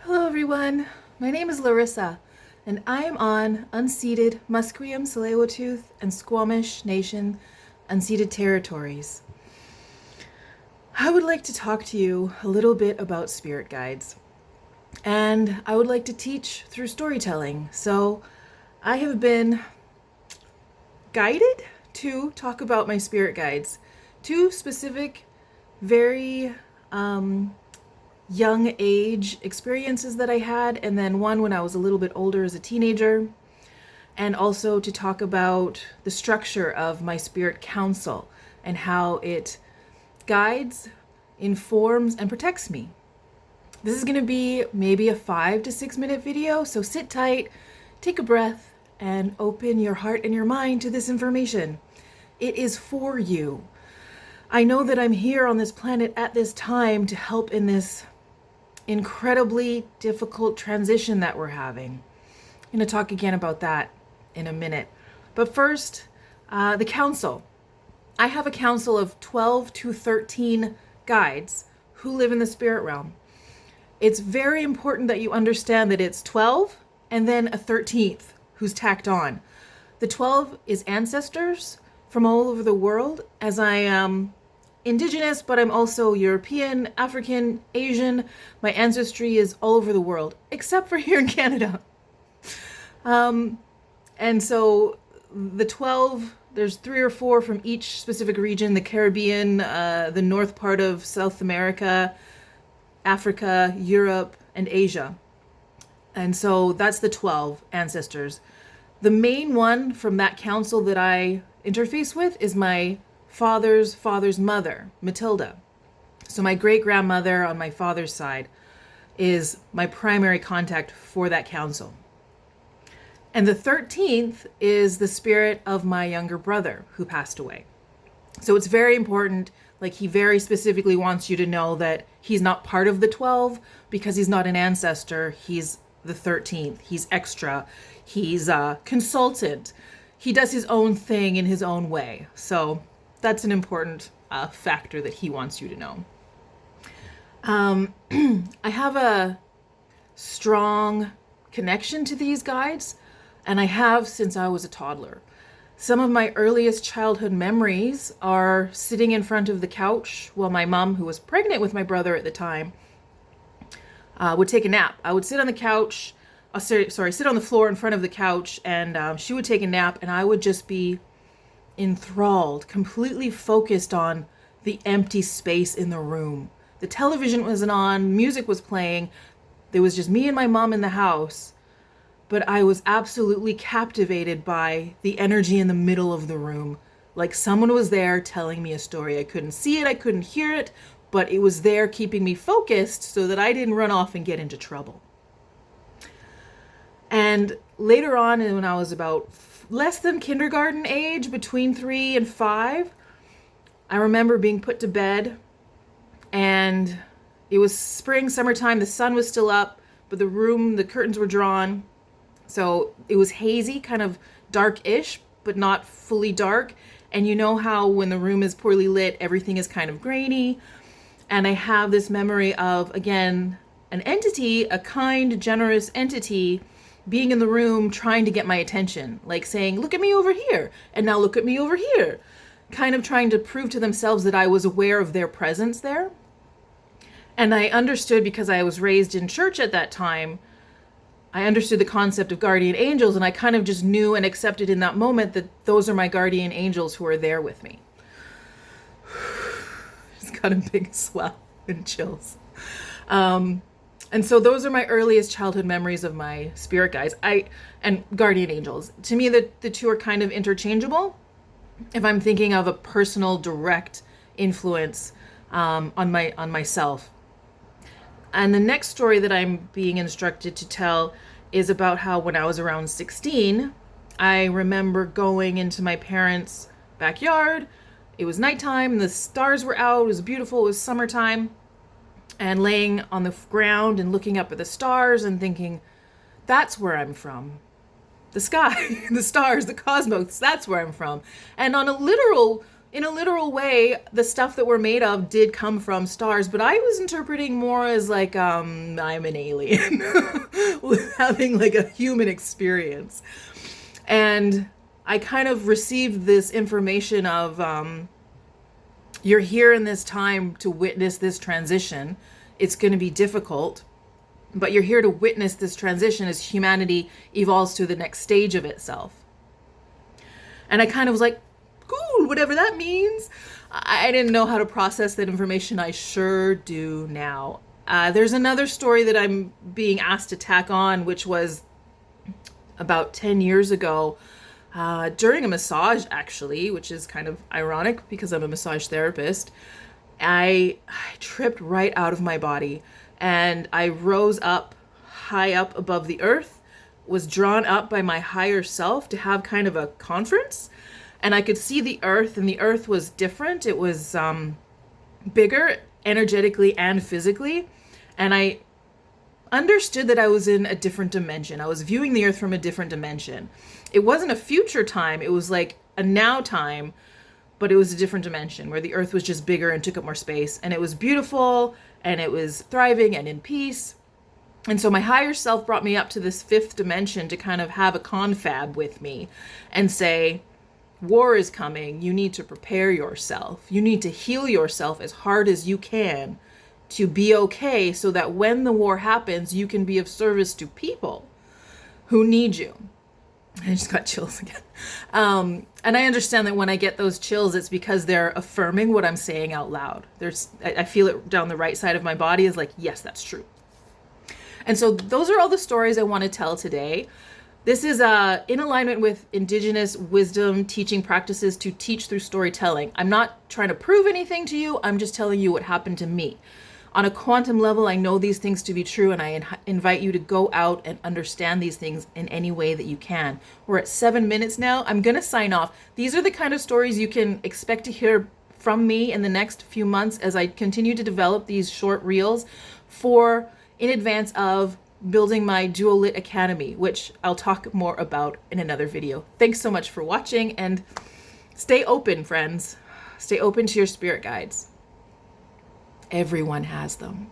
Hello everyone, my name is Larissa, and I am on unceded Musqueam, Tsleil-Waututh, and Squamish Nation unceded territories. I would like to talk to you a little bit about spirit guides, and I would like to teach through storytelling. So I have been guided to talk about my spirit guides, two specific, very young age experiences that I had, and then one when I was a little bit older as a teenager, and also to talk about the structure of my spirit council and how it guides, informs, and protects me. This is going to be maybe a 5 to 6 minute video, so sit tight, take a breath, and open your heart and your mind to this information. It is for you. I know that I'm here on this planet at this time to help in this incredibly difficult transition that we're having. I'm going to talk again about that in a minute. But first, the council. I have a council of 12 to 13 guides who live in the spirit realm. It's very important that you understand that it's 12 and then a 13th who's tacked on. The 12 is ancestors from all over the world, as I am Indigenous, but I'm also European, African, Asian. My ancestry is all over the world, except for here in Canada. And so the 12, there's 3 or 4 from each specific region: the Caribbean, the north part of South America, Africa, Europe, and Asia. And so that's the 12 ancestors. The main one from that council that I interface with is my father's mother, Matilda. So my great-grandmother on my father's side is my primary contact for that council. And the 13th is the spirit of my younger brother who passed away. So it's very important, like he very specifically wants you to know that he's not part of the 12 because he's not an ancestor. He's the 13th. He's extra. He's a consultant. He does his own thing in his own way. So that's an important factor that he wants you to know. I have a strong connection to these guides, and I have since I was a toddler. Some of my earliest childhood memories are sitting in front of the couch while my mom, who was pregnant with my brother at the time, would take a nap. I would sit on the couch, sit on the floor in front of the couch, and she would take a nap, and I would just be enthralled, completely focused on the empty space in the room. The television wasn't on, music was playing. There was just me and my mom in the house, but I was absolutely captivated by the energy in the middle of the room. Like someone was there telling me a story. I couldn't see it, I couldn't hear it, but it was there keeping me focused so that I didn't run off and get into trouble. And later on, when I was about less than kindergarten age, between 3 and 5, I remember being put to bed, and it was spring, summertime, the sun was still up, but the curtains were drawn. So it was hazy, kind of dark-ish, but not fully dark. And you know how when the room is poorly lit, everything is kind of grainy. And I have this memory of, again, an entity, a kind, generous entity, being in the room trying to get my attention, like saying, look at me over here, and now look at me over here, kind of trying to prove to themselves that I was aware of their presence there. And I understood, because I was raised in church at that time, I understood the concept of guardian angels, and I kind of just knew and accepted in that moment that those are my guardian angels who are there with me. It's got a big swell and chills. And so those are my earliest childhood memories of my spirit guides and guardian angels. To me, the two are kind of interchangeable if I'm thinking of a personal, direct influence on myself. And the next story that I'm being instructed to tell is about how when I was around 16, I remember going into my parents' backyard. It was nighttime, the stars were out, it was beautiful, it was summertime, and laying on the ground and looking up at the stars and thinking, that's where I'm from. The sky, the stars, the cosmos, that's where I'm from. And on a literal in a literal way, the stuff that we're made of did come from stars, but I was interpreting more as like, I'm an alien with having like a human experience. And I kind of received this information of, you're here in this time to witness this transition. It's going to be difficult, but you're here to witness this transition as humanity evolves to the next stage of itself. And I kind of was like, cool, whatever that means. I didn't know how to process that information. I sure do now. There's another story that I'm being asked to tack on, which was about 10 years ago, during a massage, actually, which is kind of ironic because I'm a massage therapist. I tripped right out of my body, and I rose up high up above the earth, was drawn up by my higher self to have kind of a conference. And I could see the earth, and the earth was different. It was bigger energetically and physically. And I understood that I was in a different dimension. I was viewing the earth from a different dimension. It wasn't a future time. It was like a now time, but it was a different dimension where the earth was just bigger and took up more space. And it was beautiful, and it was thriving and in peace. And so my higher self brought me up to this fifth dimension to kind of have a confab with me and say, war is coming. You need to prepare yourself. You need to heal yourself as hard as you can to be okay, so that when the war happens, you can be of service to people who need you. I just got chills again. And I understand that when I get those chills, it's because they're affirming what I'm saying out loud. I feel it down the right side of my body is like, yes, that's true. And so those are all the stories I want to tell today. This is in alignment with Indigenous wisdom teaching practices to teach through storytelling. I'm not trying to prove anything to you. I'm just telling you what happened to me. On a quantum level, I know these things to be true, and I invite you to go out and understand these things in any way that you can. We're at 7 minutes now. I'm going to sign off. These are the kind of stories you can expect to hear from me in the next few months as I continue to develop these short reels in advance of building my Dual Lit Academy, which I'll talk more about in another video. Thanks so much for watching, and stay open, friends. Stay open to your spirit guides. Everyone has them.